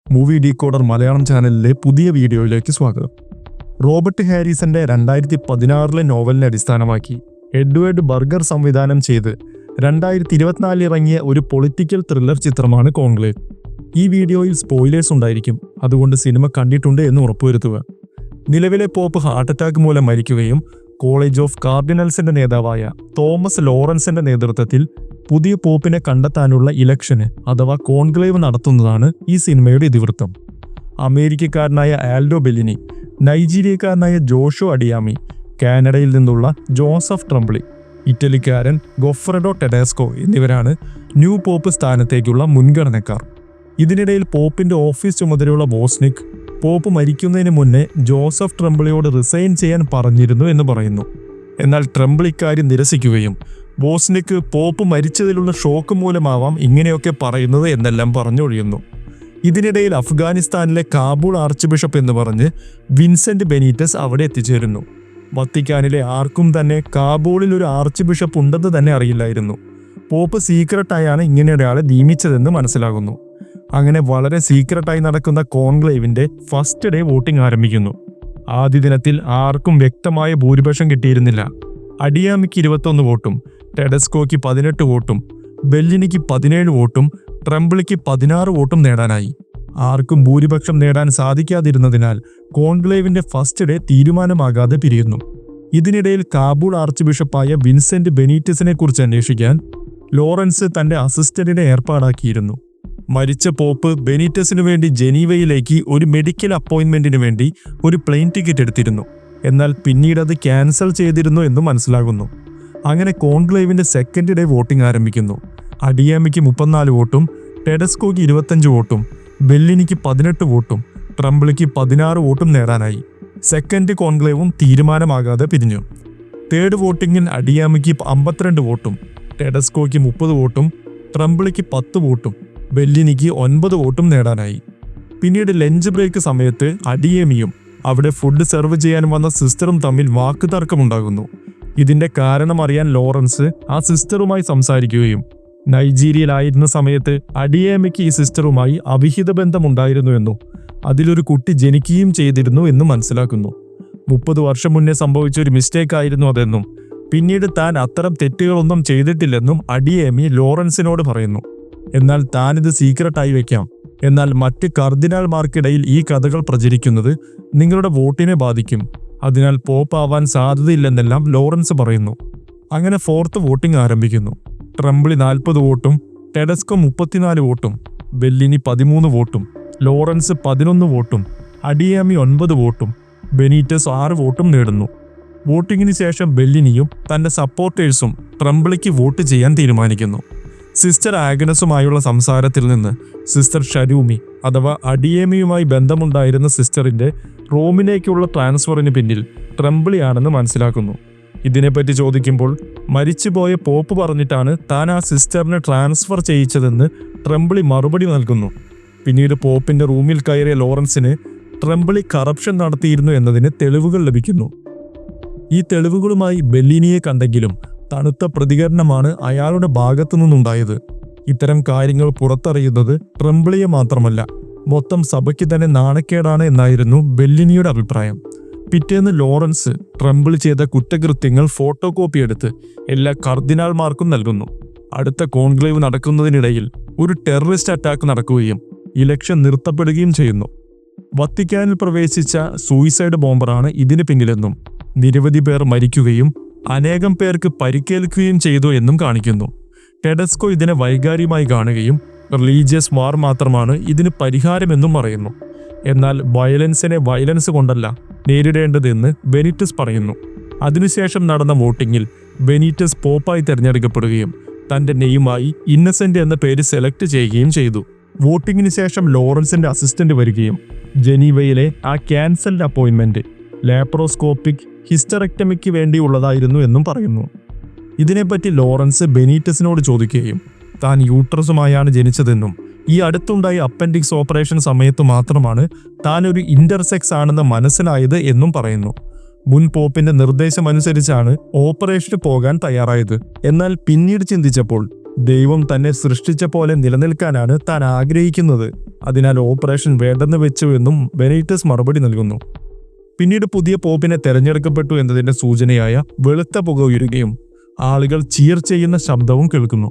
Movie decoder Malayalam ചാനലിലെ പുതിയ വീഡിയോയിലേക്ക് സ്വാഗതം. റോബർട്ട് ഹാരിസന്റെ 2016 നോവലിനെ അടിസ്ഥാനമാക്കി എഡ്വേർഡ് ബർഗർ സംവിധാനം ചെയ്ത് 2024 ഇറങ്ങിയ ഒരു പൊളിറ്റിക്കൽ ത്രില്ലർ ചിത്രമാണ് കോൺക്ലേവ്. ഈ വീഡിയോയിൽ സ്പോയിലേഴ്സ് ഉണ്ടായിരിക്കും, അതുകൊണ്ട് സിനിമ കണ്ടിട്ടുണ്ട് എന്ന് ഉറപ്പുവരുത്തുക. നിലവിലെ പോപ്പ് ഹാർട്ട് അറ്റാക്ക് മൂലം മരിക്കുകയും കോളേജ് ഓഫ് കാർഡിനൽസിന്റെ നേതാവായ തോമസ് ലോറൻസിന്റെ നേതൃത്വത്തിൽ പുതിയ പോപ്പിനെ കണ്ടെത്താനുള്ള ഇലക്ഷന് അഥവാ കോൺക്ലേവ് നടത്തുന്നതാണ് ഈ സിനിമയുടെ ഇതിവൃത്തം. അമേരിക്കക്കാരനായ ആൽഡോ ബെല്ലിനി, നൈജീരിയക്കാരനായ ജോഷോ അഡിയാമി, കാനഡയിൽ നിന്നുള്ള ജോസഫ് ട്രംബ്ലി, ഇറ്റലിക്കാരൻ ഗൊഫ്രഡോ ടെഡാസ്കോ എന്നിവരാണ് ന്യൂ പോപ്പ് സ്ഥാനത്തേക്കുള്ള മുൻഗണനക്കാർ. ഇതിനിടയിൽ പോപ്പിന്റെ ഓഫീസ് ചുമതലയുള്ള ബോസ്നിക് പോപ്പ് മരിക്കുന്നതിന് മുന്നേ ജോസഫ് ട്രംബ്ലിയോട് റിസൈൻ ചെയ്യാൻ പറഞ്ഞിരുന്നു എന്ന് പറയുന്നു. എന്നാൽ ട്രംബ്ലി ഇക്കാര്യം നിരസിക്കുകയും ബോസ്നിക് പോപ്പ് മരിച്ചതിലുള്ള ഷോക്ക് മൂലമാവാം ഇങ്ങനെയൊക്കെ പറയുന്നത് എന്നെല്ലാം പറഞ്ഞൊഴിയുന്നു. ഇതിനിടയിൽ അഫ്ഗാനിസ്ഥാനിലെ കാബൂൾ ആർച്ച് ബിഷപ്പ് എന്ന് പറഞ്ഞ് വിൻസെന്റ് ബെനീറ്റസ് അവിടെ എത്തിച്ചേരുന്നു. വത്തിക്കാനിലെ ആർക്കും തന്നെ കാബൂളിൽ ഒരു ആർച്ച് ബിഷപ്പ് ഉണ്ടെന്ന് തന്നെ അറിയില്ലായിരുന്നു. പോപ്പ് സീക്രട്ടായാണ് ഇങ്ങനെ ഒരാളെ നിയമിച്ചതെന്ന് മനസ്സിലാകുന്നു. അങ്ങനെ വളരെ സീക്രട്ടായി നടക്കുന്ന കോൺക്ലേവിന്റെ ഫസ്റ്റ് ഡേ വോട്ടിംഗ് ആരംഭിക്കുന്നു. ആദ്യ ദിനത്തിൽ ആർക്കും വ്യക്തമായ ഭൂരിപക്ഷം കിട്ടിയിരുന്നില്ല. അഡിയാമിക്ക് 21 വോട്ടും, ടെഡസ്കോയ്ക്ക് 18 വോട്ടും, ബെല്ലിനിക്ക് 17 വോട്ടും, ട്രംബ്ലിക്ക് 16 വോട്ടും നേടാനായി. ആർക്കും ഭൂരിപക്ഷം നേടാൻ സാധിക്കാതിരുന്നതിനാൽ കോൺക്ലേവിന്റെ ഫസ്റ്റ് ഡേ തീരുമാനമാകാതെ പിരിയുന്നു. ഇതിനിടയിൽ കാബൂൾ ആർച്ച് ബിഷപ്പായ വിൻസെന്റ് ബെനീറ്റസിനെ കുറിച്ച് അന്വേഷിക്കാൻ ലോറൻസ് തന്റെ അസിസ്റ്റന്റിനെ ഏർപ്പാടാക്കിയിരുന്നു. മരിച്ച പോപ്പ് ബെനീറ്റസിനു വേണ്ടി ജനീവയിലേക്ക് ഒരു മെഡിക്കൽ അപ്പോയിന്റ്മെന്റിന് വേണ്ടി ഒരു പ്ലെയിൻ ടിക്കറ്റ് എടുത്തിരുന്നു. എന്നാൽ പിന്നീട് അത് ക്യാൻസൽ ചെയ്തിരുന്നു എന്ന് മനസ്സിലാകുന്നു. അങ്ങനെ കോൺക്ലേവിന്റെ സെക്കൻഡ് ഡേ വോട്ടിംഗ് ആരംഭിക്കുന്നു. അഡിയാമിക്ക് 34 വോട്ടും, ടെഡസ്കോയ്ക്ക് 25 വോട്ടും, ബെല്ലിനിക്ക് 18 വോട്ടും, ട്രംബ്ലിക്ക് 16 വോട്ടും നേടാനായി. സെക്കൻഡ് കോൺക്ലേവും തീരുമാനമാകാതെ പിരിഞ്ഞു. തേർഡ് വോട്ടിങ്ങിൽ അഡിയാമിക്ക് 52 വോട്ടും, ടെഡസ്കോയ്ക്ക് 30 വോട്ടും, ട്രംബ്ലിക്ക് 10 വോട്ടും, ബെല്ലിനിക്ക് 9 വോട്ടും നേടാനായി. പിന്നീട് ലഞ്ച് ബ്രേക്ക് സമയത്ത് അഡിയേമിയും അവിടെ ഫുഡ് സെർവ് ചെയ്യാൻ വന്ന സിസ്റ്ററും തമ്മിൽ വാക്കുതർക്കമുണ്ടാകുന്നു. ഇതിന്റെ കാരണം അറിയാൻ ലോറൻസ് ആ സിസ്റ്ററുമായി സംസാരിക്കുകയും നൈജീരിയയിലായിരുന്ന സമയത്ത് അഡിയേമിക്ക് ഈ സിസ്റ്ററുമായി അവിഹിത ബന്ധമുണ്ടായിരുന്നുവെന്നും അതിലൊരു കുട്ടി ജനിക്കുകയും ചെയ്തിരുന്നു എന്നും മനസ്സിലാക്കുന്നു. 30 വർഷം മുന്നേ സംഭവിച്ച ഒരു മിസ്റ്റേക്ക് ആയിരുന്നു അതെന്നും പിന്നീട് താൻ അത്തരം തെറ്റുകളൊന്നും ചെയ്തിട്ടില്ലെന്നും അഡിയേമി ലോറൻസിനോട് പറയുന്നു. എന്നാൽ താനിത് സീക്രട്ടായി വെക്കാം, എന്നാൽ മറ്റ് കർദിനാൾമാർക്കിടയിൽ ഈ കഥകൾ പ്രചരിക്കുന്നത് നിങ്ങളുടെ വോട്ടിനെ ബാധിക്കും, അതിനാൽ പോപ്പ് ആവാൻ സാധ്യതയില്ലെന്നെല്ലാം ലോറൻസ് പറയുന്നു. അങ്ങനെ ഫോർത്ത് വോട്ടിംഗ് ആരംഭിക്കുന്നു. ട്രംബ്ലി 40 വോട്ടും, ടെഡസ്കോ 34 വോട്ടും, ബെല്ലിനി 13 വോട്ടും, ലോറൻസ് 11 വോട്ടും, അഡിയാമി 9 വോട്ടും, ബെനീറ്റസ് 6 വോട്ടും നേടുന്നു. വോട്ടിങ്ങിന് ശേഷം ബെല്ലിനിയും തന്റെ സപ്പോർട്ടേഴ്സും ട്രംബ്ലിക്ക് വോട്ട് ചെയ്യാൻ തീരുമാനിക്കുന്നു. സിസ്റ്റർ ആഗ്നസുമായുള്ള സംസാരത്തിൽ നിന്ന് സിസ്റ്റർ ഷരൂമി അഥവാ അഡിയേമിയുമായി ബന്ധമുണ്ടായിരുന്ന സിസ്റ്ററിന്റെ റോമിലേക്കുള്ള ട്രാൻസ്ഫറിന് പിന്നിൽ ട്രംബ്ലിയാണെന്ന് മനസ്സിലാക്കുന്നു. ഇതിനെപ്പറ്റി ചോദിക്കുമ്പോൾ മരിച്ചുപോയ പോപ്പ് പറഞ്ഞിട്ടാണ് താൻ ആ സിസ്റ്ററിനെ ട്രാൻസ്ഫർ ചെയ്യിച്ചതെന്ന് ട്രംബ്ലി മറുപടി നൽകുന്നു. പിന്നീട് പോപ്പിന്റെ റൂമിൽ കയറിയ ലോറൻസിന് ട്രംബ്ലി കറപ്ഷൻ നടത്തിയിരുന്നു എന്നതിന് തെളിവുകൾ ലഭിക്കുന്നു. ഈ തെളിവുകളുമായി ബെല്ലിനിയെ കണ്ടെങ്കിലും തണുത്ത പ്രതികരണമാണ് അയാളുടെ ഭാഗത്തു നിന്നുണ്ടായത്. ഇത്തരം കാര്യങ്ങൾ പുറത്തറിയുന്നത് ട്രംബ്ലിയെ മാത്രമല്ല, മൊത്തം സഭയ്ക്ക് തന്നെ നാണക്കേടാണ് എന്നായിരുന്നു ബെല്ലിനിയുടെ അഭിപ്രായം. പിറ്റേന്ന് ലോറൻസ് ട്രംബ്ലി ചെയ്ത കുറ്റകൃത്യങ്ങൾ ഫോട്ടോ കോപ്പി എടുത്ത് എല്ലാ കർദിനാൾമാർക്കും നൽകുന്നു. അടുത്ത കോൺക്ലേവ് നടക്കുന്നതിനിടയിൽ ഒരു ടെററിസ്റ്റ് അറ്റാക്ക് നടക്കുകയും ഇലക്ഷൻ നിർത്തപ്പെടുകയും ചെയ്യുന്നു. വത്തിക്കാനിൽ പ്രവേശിച്ച സൂയിസൈഡ് ബോംബറാണ് ഇതിന് പിന്നിലെന്നും നിരവധി പേർ മരിക്കുകയും അനേകം പേർക്ക് പരിക്കേൽക്കുകയും ചെയ്തു എന്നും കാണിക്കുന്നു. ടെഡസ്കോ ഇതിനെ വൈകാരികമായി കാണുകയും റിലീജിയസ് വാർ മാത്രമാണ് ഇതിന് പരിഹാരമെന്നും പറയുന്നു. എന്നാൽ വയലൻസിനെ വയലൻസ് കൊണ്ടല്ല നേരിടേണ്ടതെന്ന് ബെനീറ്റസ് പറയുന്നു. അതിനുശേഷം നടന്ന വോട്ടിങ്ങിൽ ബെനീറ്റസ് പോപ്പായി തിരഞ്ഞെടുക്കപ്പെടുകയും തന്റെ നെയ്യുമായി ഇന്നസെന്റ് എന്ന പേര് സെലക്ട് ചെയ്യുകയും ചെയ്തു. വോട്ടിങ്ങിന് ശേഷം ലോറൻസിന്റെ അസിസ്റ്റന്റ് വരികയും ജനീവയിലെ ആ ക്യാൻസൽഡ് അപ്പോയിന്റ്മെന്റ് ലാപ്രോസ്കോപ്പിക് ഹിസ്റ്ററക്ടമിക്ക് വേണ്ടിയുള്ളതായിരുന്നു എന്നും പറയുന്നു. ഇതിനെപ്പറ്റി ലോറൻസ് ബെനീറ്റസിനോട് ചോദിക്കുകയും താൻ യൂട്രസുമായാണ് ജനിച്ചതെന്നും ഈ അടുത്തുണ്ടായ അപ്പൻഡിക്സ് ഓപ്പറേഷൻ സമയത്ത് മാത്രമാണ് താൻ ഒരു ഇന്റർസെക്സ് ആണെന്ന് മനസ്സിലായത് എന്നും പറയുന്നു. മുൻ പോപ്പിന്റെ നിർദ്ദേശമനുസരിച്ചാണ് ഓപ്പറേഷന് പോകാൻ തയ്യാറായത്. എന്നാൽ പിന്നീട് ചിന്തിച്ചപ്പോൾ ദൈവം തന്നെ സൃഷ്ടിച്ച പോലെ നിലനിൽക്കാനാണ് താൻ ആഗ്രഹിക്കുന്നത്, അതിനാൽ ഓപ്പറേഷൻ വേണ്ടെന്ന് വെച്ചു എന്നും ബെനീറ്റസ് മറുപടി നൽകുന്നു. പിന്നീട് പുതിയ പോപ്പിനെ തെരഞ്ഞെടുക്കപ്പെട്ടു എന്നതിന്റെ സൂചനയായ വെളുത്ത പുക ഉയരുകയും ആളുകൾ ചിയർ ചെയ്യുന്ന ശബ്ദവും കേൾക്കുന്നു.